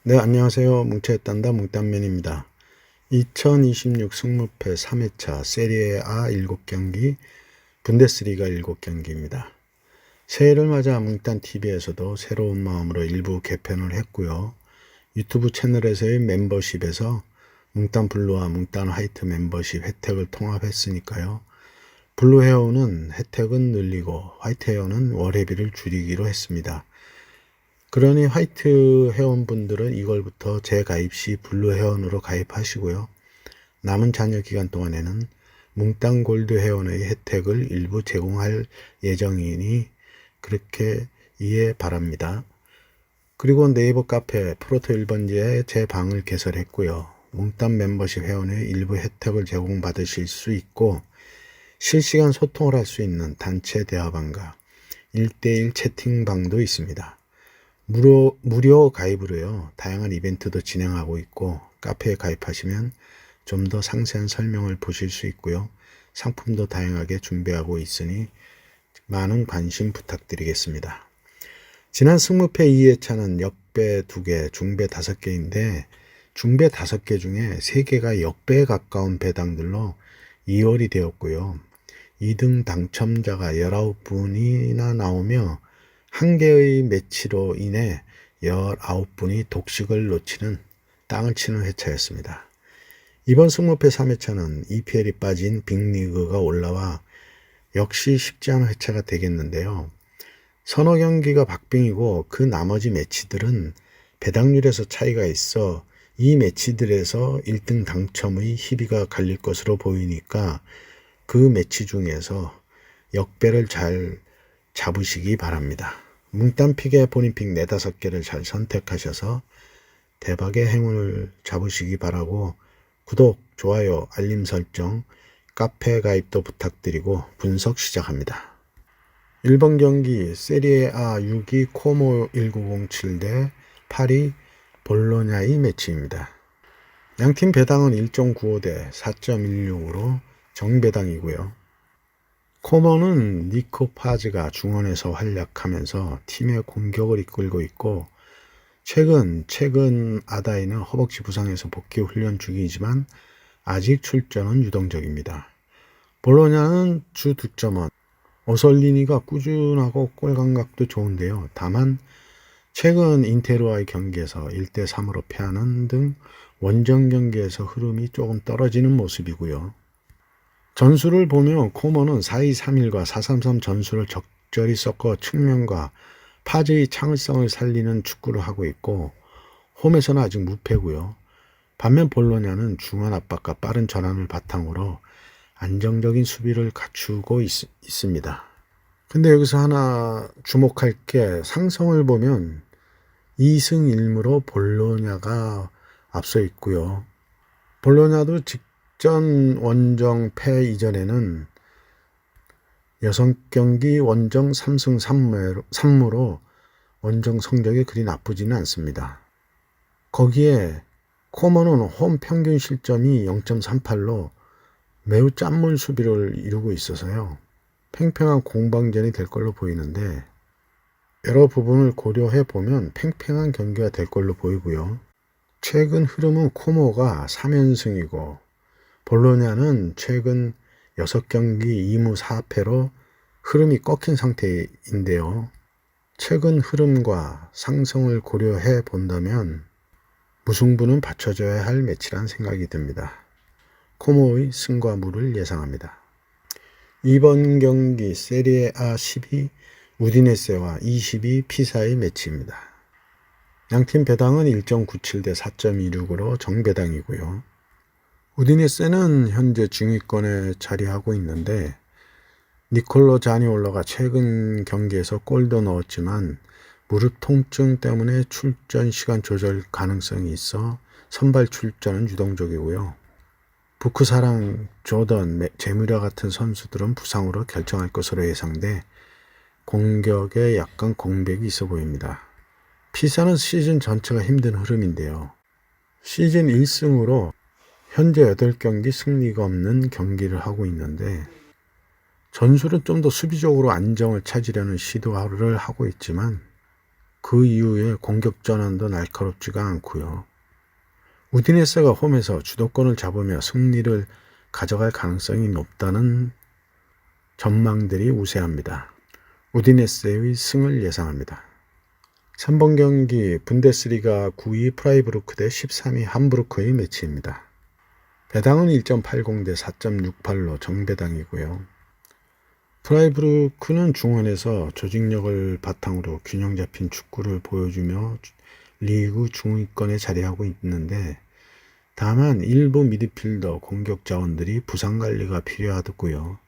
네, 안녕하세요. 뭉쳐있단다 뭉딴맨입니다. 2026 승무패 3회차 세리에 A 7경기, 분데스리가 7경기입니다. 새해를 맞아 뭉딴TV에서도 새로운 마음으로 일부 개편을 했고요. 유튜브 채널에서의 멤버십에서 뭉딴블루와 뭉딴화이트 멤버십 혜택을 통합했으니까요. 블루 회원은 혜택은 늘리고 화이트 회원은 월회비를 줄이기로 했습니다. 그러니 화이트 회원분들은 이걸부터 재가입 시 블루 회원으로 가입하시고요. 남은 잔여 기간 동안에는 뭉땅 골드 회원의 혜택을 일부 제공할 예정이니 그렇게 이해 바랍니다. 그리고 네이버 카페 프로토 1번지에 제 방을 개설했고요. 뭉땅 멤버십 회원의 일부 혜택을 제공받으실 수 있고 실시간 소통을 할 수 있는 단체 대화방과 1대1 채팅방도 있습니다. 무료 가입으로요. 다양한 이벤트도 진행하고 있고 카페에 가입하시면 좀 더 상세한 설명을 보실 수 있고요. 상품도 다양하게 준비하고 있으니 많은 관심 부탁드리겠습니다. 지난 승무패 2회차는 역배 2개, 중배 5개인데 중배 5개 중에 3개가 역배에 가까운 배당들로 2월이 되었고요. 2등 당첨자가 19분이나 나오며 한 개의 매치로 인해 19분이 독식을 놓치는 땅을 치는 회차였습니다. 이번 승무패 3회차는 EPL이 빠진 빅리그가 올라와 역시 쉽지 않은 회차가 되겠는데요. 서너 경기가 박빙이고 그 나머지 매치들은 배당률에서 차이가 있어 이 매치들에서 1등 당첨의 희비가 갈릴 것으로 보이니까 그 매치 중에서 역배를 잘 잡으시기 바랍니다. 뭉딴픽에 본인픽 4-5개를 잘 선택하셔서 대박의 행운을 잡으시기 바라고 구독, 좋아요, 알림 설정, 카페 가입도 부탁드리고 분석 시작합니다. 1번 경기 세리에 A 6위 코모 1907 대 8위 볼로냐의 매치입니다. 양팀 배당은 1.95 대 4.16으로 정배당이고요. 코모는 니코 파즈가 중원에서 활약하면서 팀의 공격을 이끌고 있고 최근 아다이는 허벅지 부상에서 복귀 훈련 중이지만 아직 출전은 유동적입니다. 볼로냐는 주 득점원 오솔리니가 꾸준하고 골 감각도 좋은데요. 다만 최근 인테르와의 경기에서 1대3으로 패하는 등 원정 경기에서 흐름이 조금 떨어지는 모습이고요. 전술을 보면 코모는 4-2-3-1과 4-3-3 전술을 적절히 섞어 측면과 파즈의 창의성을 살리는 축구를 하고 있고 홈에서는 아직 무패고요. 반면 볼로냐는 중원 압박과 빠른 전환을 바탕으로 안정적인 수비를 갖추고 있습니다. 근데 여기서 하나 주목할 게 상성을 보면 2승 1무로 볼로냐가 앞서 있고요. 볼로냐도 직전 원정 패 이전에는 6경기 원정 3승 3무로 원정 성적이 그리 나쁘지는 않습니다. 거기에 코모는 홈 평균 실점이 0.38로 매우 짠물 수비를 이루고 있어서요. 팽팽한 공방전이 될 걸로 보이는데 여러 부분을 고려해 보면 팽팽한 경기가 될 걸로 보이고요. 최근 흐름은 코모가 3연승이고 볼로냐는 최근 6경기 2무 4패로 흐름이 꺾인 상태인데요. 최근 흐름과 상승을 고려해 본다면 무승부는 받쳐줘야 할 매치란 생각이 듭니다. 코모의 승과 무를 예상합니다. 이번 경기 세리에 A 12 우디네세와 22 피사의 매치입니다. 양팀 배당은 1.97 대 4.26으로 정배당이고요. 우디네세는 현재 중위권에 자리하고 있는데 니콜로 자니올로가 최근 경기에서 골도 넣었지만 무릎 통증 때문에 출전 시간 조절 가능성이 있어 선발 출전은 유동적이고요. 부크사랑, 조던, 제미라 같은 선수들은 부상으로 결정할 것으로 예상돼 공격에 약간 공백이 있어 보입니다. 피사는 시즌 전체가 힘든 흐름인데요. 시즌 1승으로 현재 8경기 승리가 없는 경기를 하고 있는데 전술은 좀 더 수비적으로 안정을 찾으려는 시도를 하고 있지만 그 이후에 공격 전환도 날카롭지가 않고요. 우디네세가 홈에서 주도권을 잡으며 승리를 가져갈 가능성이 높다는 전망들이 우세합니다. 우디네세의 승을 예상합니다. 3번 경기 분데스리가 9위 프라이부르크 대 13위 함부르크의 매치입니다. 배당은 1.80 대 4.68로 정배당이고요. 프라이부르크는 중원에서 조직력을 바탕으로 균형 잡힌 축구를 보여주며 리그 중위권에 자리하고 있는데, 다만 일부 미드필더 공격 자원들이 부상 관리가 필요하고요.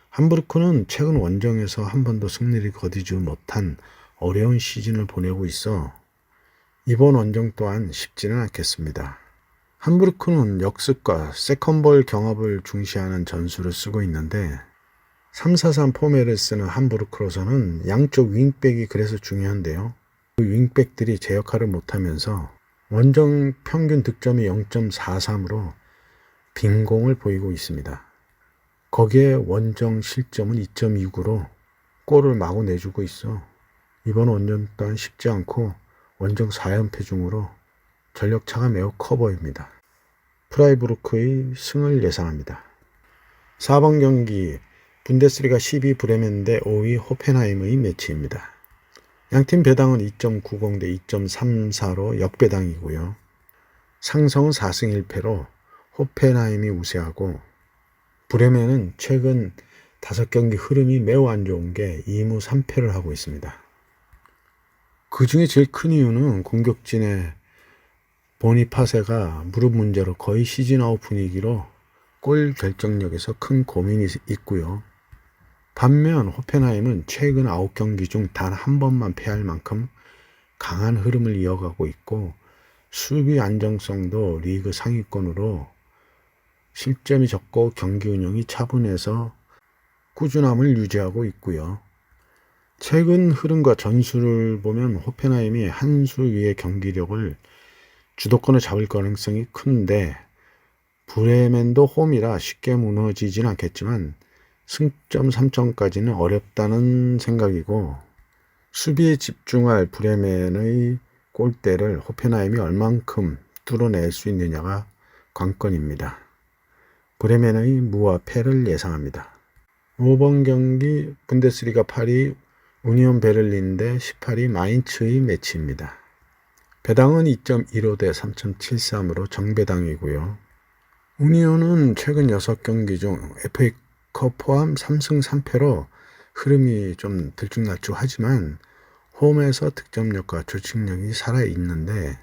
함부르크는 최근 원정에서 한 번도 승리를 거두지 못한 어려운 시즌을 보내고 있어 이번 원정 또한 쉽지는 않겠습니다. 함부르크는 역습과 세컨볼 경합을 중시하는 전술을 쓰고 있는데, 3-4-3 포맷을 쓰는 함부르크로서는 양쪽 윙백이 그래서 중요한데요. 그 윙백들이 제 역할을 못하면서 원정 평균 득점이 0.43으로 빈공을 보이고 있습니다. 거기에 원정 실점은 2.29로 골을 마구 내주고 있어 이번 원정 또한 쉽지 않고 원정 4연패 중으로 전력차가 매우 커 보입니다. 프라이부르크의 승을 예상합니다. 4번 경기 분데스리가 10위 브레멘 대 5위 호펜하임의 매치입니다. 양팀 배당은 2.90 대 2.34로 역배당이고요. 상성은 4승 1패로 호펜하임이 우세하고, 브레멘은 최근 5경기 흐름이 매우 안 좋은 게 2무 3패를 하고 있습니다. 그 중에 제일 큰 이유는 공격진의 보니파세가 무릎 문제로 거의 시즌 아웃 분위기로 골 결정력에서 큰 고민이 있고요. 반면 호펜하임은 최근 9경기 중 단 한 번만 패할 만큼 강한 흐름을 이어가고 있고, 수비 안정성도 리그 상위권으로 실점이 적고 경기 운영이 차분해서 꾸준함을 유지하고 있고요. 최근 흐름과 전술을 보면 호펜하임이 한 수 위의 경기력을 주도권을 잡을 가능성이 큰데, 브레멘도 홈이라 쉽게 무너지진 않겠지만 승점 3점까지는 어렵다는 생각이고, 수비에 집중할 브레멘의 골대를 호펜하임이 얼만큼 뚫어낼 수 있느냐가 관건입니다. 브레멘의 무와 패를 예상합니다. 5번 경기 분데스리가 8위 우니온 베를린 대 18위 마인츠의 매치입니다. 배당은 2.15 대 3.73으로 정배당이고요. 우니온은 최근 6경기 중 FA컵 포함 3승 3패로 흐름이 좀 들쭉날쭉하지만 홈에서 득점력과 조직력이 살아있는데,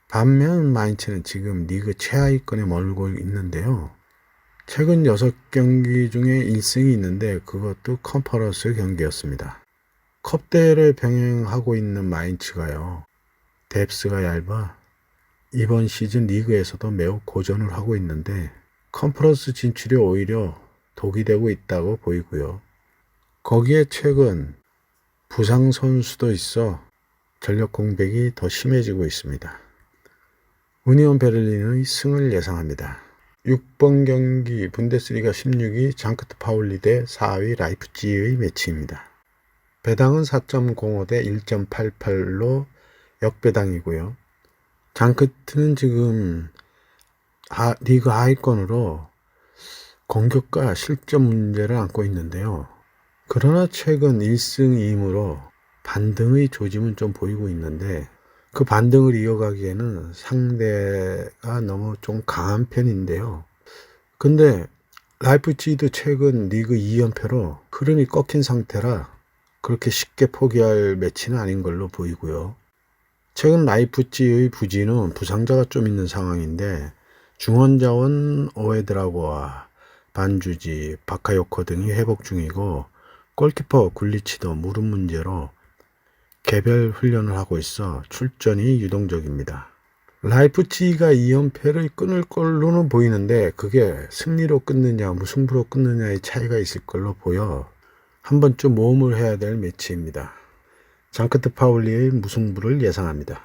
반면 마인츠는 지금 리그 최하위권에 머물고 있는데요. 최근 6경기 중에 1승이 있는데 그것도 컨퍼런스 경기였습니다. 컵대회를 병행하고 있는 마인츠가요, 뎁스가 얇아 이번 시즌 리그에서도 매우 고전을 하고 있는데 컨퍼런스 진출이 오히려 독이 되고 있다고 보이고요. 거기에 최근 부상 선수도 있어 전력 공백이 더 심해지고 있습니다. 우니온 베를린의 승을 예상합니다. 6번 경기 분데스리가 16위 장크트 파울리 대 4위 라이프치히의 매치입니다. 배당은 4.05 대 1.88로 역배당이고요. 장크트는 지금 리그 하위권으로 공격과 실점 문제를 안고 있는데요. 그러나 최근 1승 2무로 반등의 조짐은 좀 보이고 있는데, 그 반등을 이어가기에는 상대가 너무 좀 강한 편인데요. 근데 라이프치히도 최근 리그 2연패로 흐름이 꺾인 상태라 그렇게 쉽게 포기할 매치는 아닌 걸로 보이고요. 최근 라이프치히의 부진은 부상자가 좀 있는 상황인데, 중원자원 오에드라고와 반주지, 바카요코 등이 회복 중이고, 골키퍼 굴리치도 무릎 문제로 개별 훈련을 하고 있어 출전이 유동적입니다. 라이프치히가 2연패를 끊을 걸로는 보이는데 그게 승리로 끊느냐 무승부로 끊느냐의 차이가 있을 걸로 보여 한번쯤 모험을 해야 될 매치입니다. 장크트 파울리의 무승부를 예상합니다.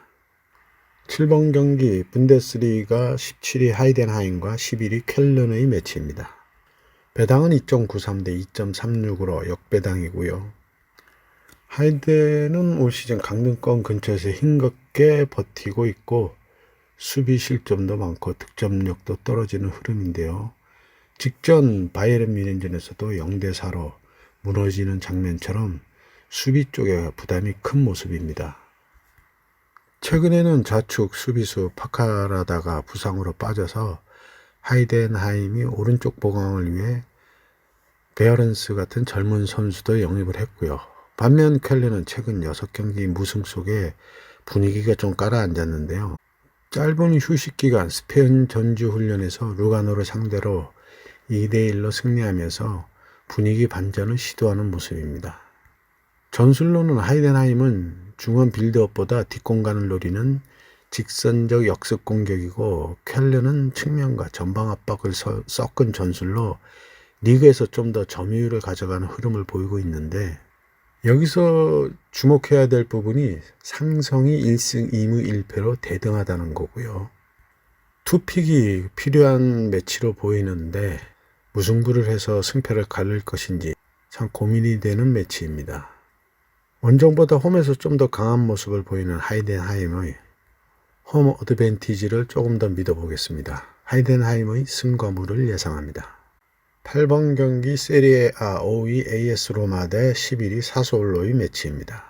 7번 경기 분데스리가 17위 하이덴하임과 11위 켈른의 매치입니다. 배당은 2.93 대 2.36으로 역배당이고요. 하이덴은 올 시즌 강등권 근처에서 힘겹게 버티고 있고 수비 실점도 많고 득점력도 떨어지는 흐름인데요. 직전 바이에른 뮌헨전에서도 0대4로 무너지는 장면처럼 수비 쪽에 부담이 큰 모습입니다. 최근에는 좌측 수비수 파카라다가 부상으로 빠져서 하이덴하임이 오른쪽 보강을 위해 베어런스 같은 젊은 선수도 영입을 했고요. 반면 켈레는 최근 6경기 무승 속에 분위기가 좀 가라앉았는데요. 짧은 휴식 기간 스페인 전주 훈련에서 루가노를 상대로 2대1로 승리하면서 분위기 반전을 시도하는 모습입니다. 전술로는 하이덴하임은 중원 빌드업보다 뒷공간을 노리는 직선적 역습 공격이고 켈레는 측면과 전방 압박을 섞은 전술로 리그에서 좀 더 점유율을 가져가는 흐름을 보이고 있는데, 여기서 주목해야 될 부분이 상성이 1승 2무 1패로 대등하다는 거고요. 투픽이 필요한 매치로 보이는데 무승부를 해서 승패를 가릴 것인지 참 고민이 되는 매치입니다. 원정보다 홈에서 좀 더 강한 모습을 보이는 하이덴하임의 홈 어드밴티지를 조금 더 믿어보겠습니다. 하이덴하임의 승과무를 예상합니다. 8번 경기 세리에A 5위 AS 로마 대 11위 사소올로의 매치입니다.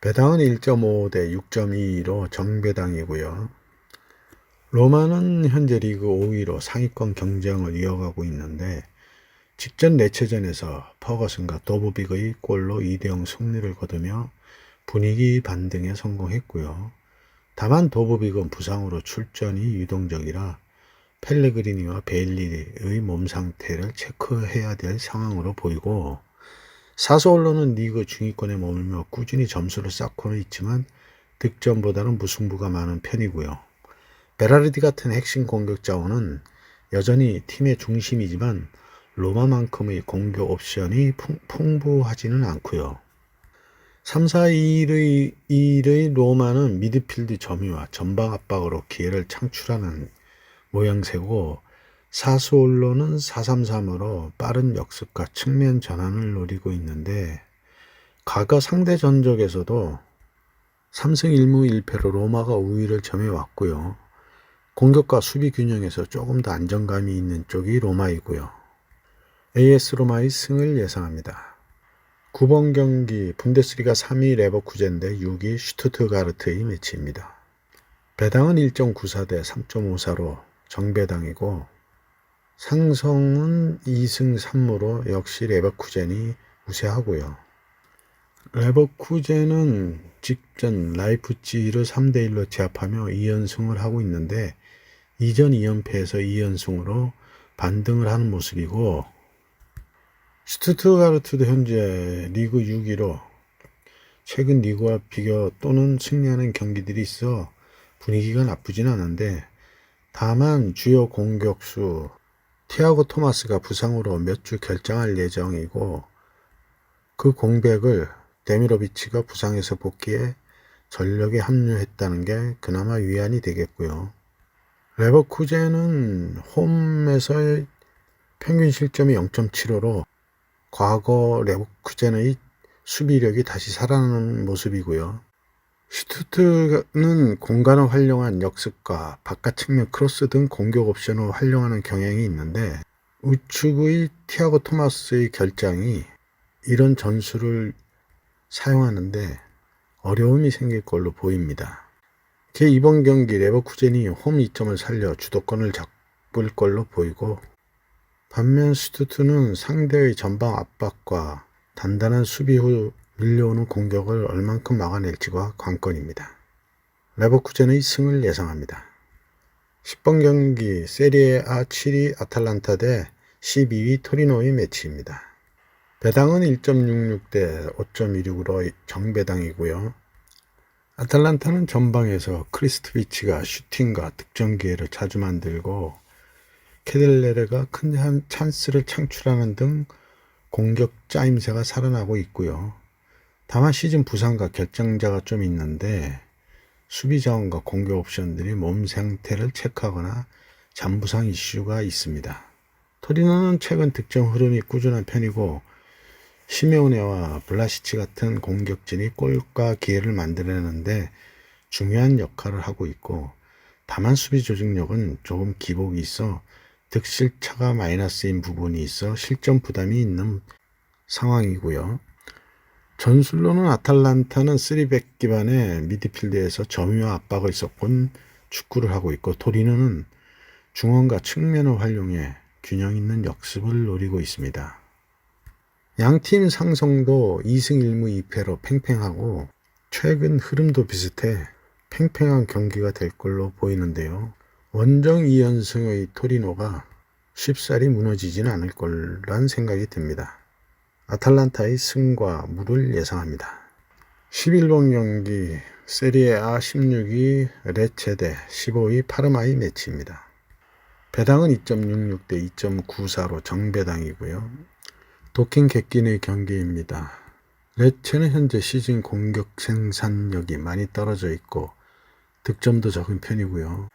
배당은 1.5 대 6.22로 정배당이고요. 로마는 현재 리그 5위로 상위권 경쟁을 이어가고 있는데 직전 4차전에서 퍼거슨과 도브빅의 골로 2대0 승리를 거두며 분위기 반등에 성공했고요. 다만 도브빅은 부상으로 출전이 유동적이라 펠레그리니와 베일리의 몸 상태를 체크해야 될 상황으로 보이고, 사소올로는 리그 중위권에 머물며 꾸준히 점수를 쌓고는 있지만 득점보다는 무승부가 많은 편이고요. 베라르디 같은 핵심 공격 자원은 여전히 팀의 중심이지만 로마만큼의 공격 옵션이 풍부하지는 않고요. 3, 4, 2의 로마는 미드필드 점유와 전방 압박으로 기회를 창출하는 모양새고, 사수올로는 4-3-3으로 빠른 역습과 측면 전환을 노리고 있는데, 과거 상대 전적에서도 3승 1무 1패로 로마가 우위를 점해왔고요. 공격과 수비 균형에서 조금 더 안정감이 있는 쪽이 로마이고요. AS 로마의 승을 예상합니다. 9번 경기 분데스리가 3위 레버쿠젠 대 6위 슈투트가르트의 매치입니다. 배당은 1.94 대 3.54로 정배당이고, 상성은 2승 3무로 역시 레버쿠젠이 우세하고요. 레버쿠젠은 직전 라이프치히를 3대1로 제압하며 2연승을 하고 있는데 이전 2연패에서 2연승으로 반등을 하는 모습이고, 슈투트가르트도 현재 리그 6위로 최근 리그와 비교 또는 승리하는 경기들이 있어 분위기가 나쁘진 않은데, 다만 주요 공격수 티아고 토마스가 부상으로 몇 주 결장할 예정이고, 그 공백을 데미로비치가 부상에서 복귀해 전력에 합류했다는 게 그나마 위안이 되겠고요. 레버쿠젠은 홈에서의 평균 실점이 0.75로 과거 레버쿠젠의 수비력이 다시 살아나는 모습이고요. 슈투트는 공간을 활용한 역습과 바깥 측면 크로스 등 공격 옵션을 활용하는 경향이 있는데, 우측의 티아고 토마스의 결장이 이런 전술을 사용하는데 어려움이 생길 걸로 보입니다. 이번 경기 레버쿠젠이 홈 2점을 살려 주도권을 잡을 걸로 보이고, 반면 슈투트는 상대의 전방 압박과 단단한 수비 후 밀려오는 공격을 얼만큼 막아낼지가 관건입니다. 레버쿠젠의 승을 예상합니다. 10번 경기 세리에A 7위 아탈란타 대 12위 토리노의 매치입니다. 배당은 1.66 대 5.26으로 정배당이고요. 아탈란타는 전방에서 크리스토비치가 슈팅과 득점 기회를 자주 만들고, 케델레르가 큰 찬스를 창출하는 등 공격 짜임새가 살아나고 있고요. 다만 시즌 부상과 결장자가 좀 있는데 수비 자원과 공격 옵션들이 몸 상태를 체크하거나 잔부상 이슈가 있습니다. 토리노는 최근 득점 흐름이 꾸준한 편이고 시메오네와 블라시치 같은 공격진이 골과 기회를 만들어내는데 중요한 역할을 하고 있고, 다만 수비 조직력은 조금 기복이 있어 득실차가 마이너스인 부분이 있어 실점 부담이 있는 상황이고요. 전술로는 아탈란타는 3백 기반의 미드필드에서 점유와 압박을 섞은 축구를 하고 있고, 토리노는 중원과 측면을 활용해 균형 있는 역습을 노리고 있습니다. 양팀 상성도 2승 1무 2패로 팽팽하고 최근 흐름도 비슷해 팽팽한 경기가 될 걸로 보이는데요. 원정 2연승의 토리노가 쉽사리 무너지진 않을 거란 생각이 듭니다. 아탈란타의 승과 무를 예상합니다. 11번 경기 세리에A 16위 레체 대 15위 파르마의 매치입니다. 배당은 2.66 대 2.94로 정배당이고요. 도킹 객긴의 경기입니다. 레체는 현재 시즌 공격 생산력이 많이 떨어져 있고 득점도 적은 편이고요.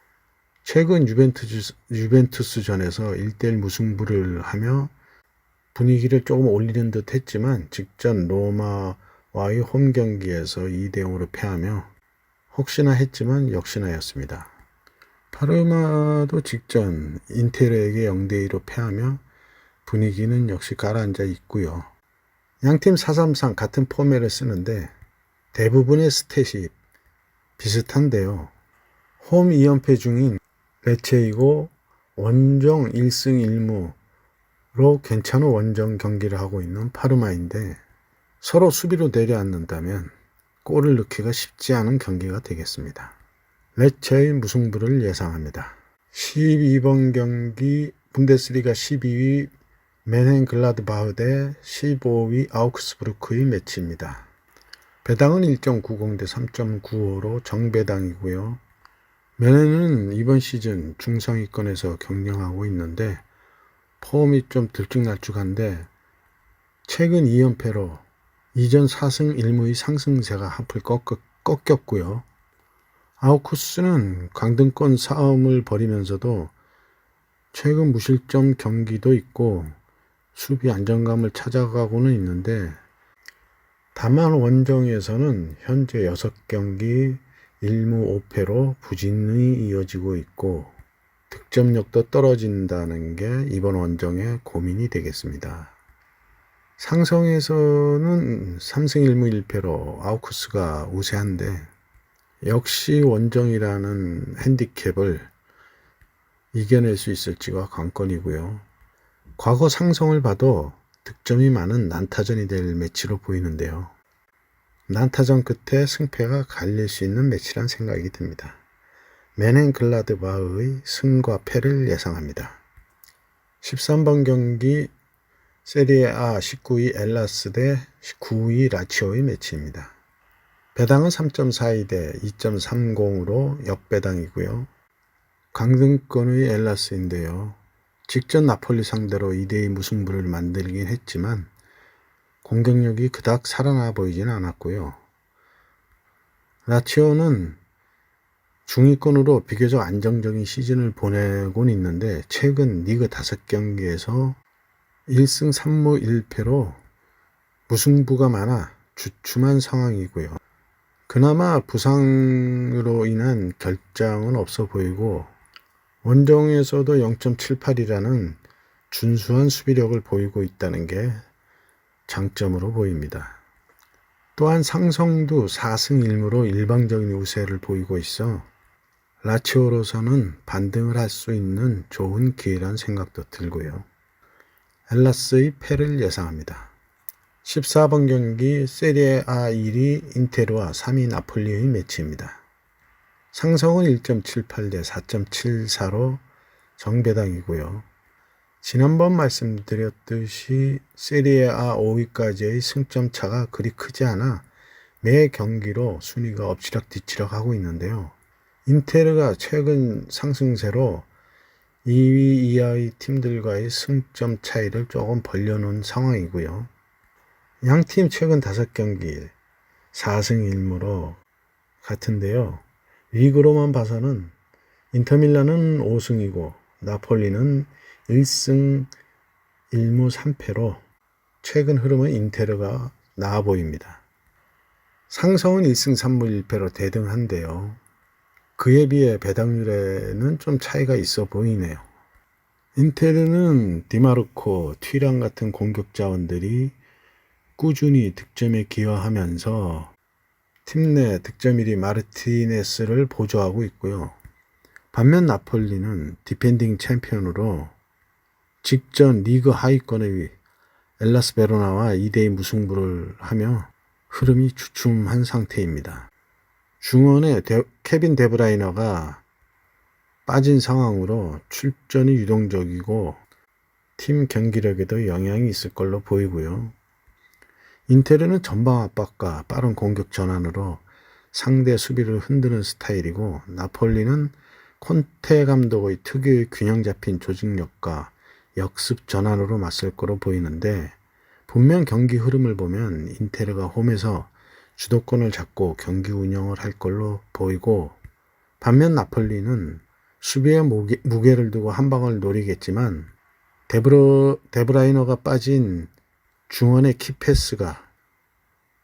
최근 유벤투스전에서 1대1 무승부를 하며 분위기를 조금 올리는 듯 했지만 직전 로마와의 홈 경기에서 2대0으로 패하며 혹시나 했지만 역시나였습니다. 파르마도 직전 인테르에게 0대2로 패하며 분위기는 역시 가라앉아 있고요. 양팀 사삼상 같은 포맷을 쓰는데 대부분의 스탯이 비슷한데요. 홈 2연패 중인 레체이고 원정 1승 1무로 괜찮은 원정 경기를 하고 있는 파르마인데 서로 수비로 내려앉는다면 골을 넣기가 쉽지 않은 경기가 되겠습니다. 레체의 무승부를 예상합니다. 12번 경기 분데스리가 12위 멘헨글라드바흐 대 15위 아우크스부르크의 매치입니다. 배당은 1.90 대 3.95로 정배당이고요. 멘헨은 이번 시즌 중상위권에서 경쟁하고 있는데 폼이 좀 들쭉날쭉한데 최근 2연패로 이전 4승 1무의 상승세가 한풀 꺾였고요. 아우쿠스는 강등권 싸움을 벌이면서도 최근 무실점 경기도 있고 수비 안정감을 찾아가고는 있는데 다만 원정에서는 현재 6경기 1무 5패로 부진이 이어지고 있고 득점력도 떨어진다는 게 이번 원정의 고민이 되겠습니다. 상성에서는 3승 1무 1패로 아우쿠스가 우세한데 역시 원정이라는 핸디캡을 이겨낼 수 있을지가 관건이고요. 과거 상성을 봐도 득점이 많은 난타전이 될 매치로 보이는데요. 난타전 끝에 승패가 갈릴 수 있는 매치란 생각이 듭니다. 멘헨글라드바흐의 승과 패를 예상합니다. 13번 경기 세리에A 19위 엘라스 대 19위 라치오의 매치입니다. 배당은 3.42 대 2.30으로 역배당이고요. 강등권의 엘라스인데요. 직전 나폴리 상대로 2대2 무승부를 만들긴 했지만 공격력이 그닥 살아나 보이진 않았고요. 라치오는 중위권으로 비교적 안정적인 시즌을 보내곤 있는데 최근 리그 5경기에서 1승 3무 1패로 무승부가 많아 주춤한 상황이고요. 그나마 부상으로 인한 결장은 없어 보이고 원정에서도 0.78이라는 준수한 수비력을 보이고 있다는 게 장점으로 보입니다. 또한 상성도 4승 1무로 일방적인 우세를 보이고 있어 라치오로서는 반등을 할 수 있는 좋은 기회란 생각도 들고요. 엘라스의 패를 예상합니다. 14번 경기 세리에A 1위 인테르와 3위 나폴리의 매치입니다. 상성은 1.78 대 4.74로 정배당이고요. 지난번 말씀드렸듯이 세리에A 5위까지의 승점 차가 그리 크지 않아 매 경기로 순위가 엎치락뒤치락 하고 있는데요. 인테르가 최근 상승세로 2위 이하의 팀들과의 승점 차이를 조금 벌려놓은 상황이고요. 양팀 최근 5경기 4승 1무로 같은데요. 리그로만 봐서는 인터밀란은 5승이고 나폴리는 1승 1무 3패로 최근 흐름은 인테르가 나아 보입니다. 상성은 1승 3무 1패로 대등한데요. 그에 비해 배당률에는 좀 차이가 있어 보이네요. 인테르는 디마르코, 튀랑 같은 공격 자원들이 꾸준히 득점에 기여하면서 팀 내 득점 1위 마르티네스를 보조하고 있고요. 반면 나폴리는 디펜딩 챔피언으로 직전 리그 하위권의 엘라스 베로나와 2대2 무승부를 하며 흐름이 주춤한 상태입니다. 중원에 케빈 데브라이너가 빠진 상황으로 출전이 유동적이고 팀 경기력에도 영향이 있을 걸로 보이고요. 인테르는 전방 압박과 빠른 공격 전환으로 상대 수비를 흔드는 스타일이고, 나폴리는 콘테 감독의 특유의 균형 잡힌 조직력과 역습 전환으로 맞설 거로 보이는데, 분명 경기 흐름을 보면 인테르가 홈에서 주도권을 잡고 경기 운영을 할 걸로 보이고, 반면 나폴리는 수비에 무게를 두고 한 방을 노리겠지만 데브라이너가 빠진 중원의 키패스가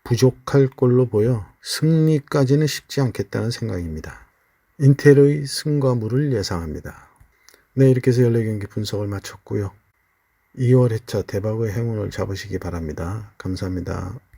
부족할 걸로 보여 승리까지는 쉽지 않겠다는 생각입니다. 인텔의 승과 무를 예상합니다. 네, 이렇게 해서 14경기 분석을 마쳤고요. 2월 회차 대박의 행운을 잡으시기 바랍니다. 감사합니다.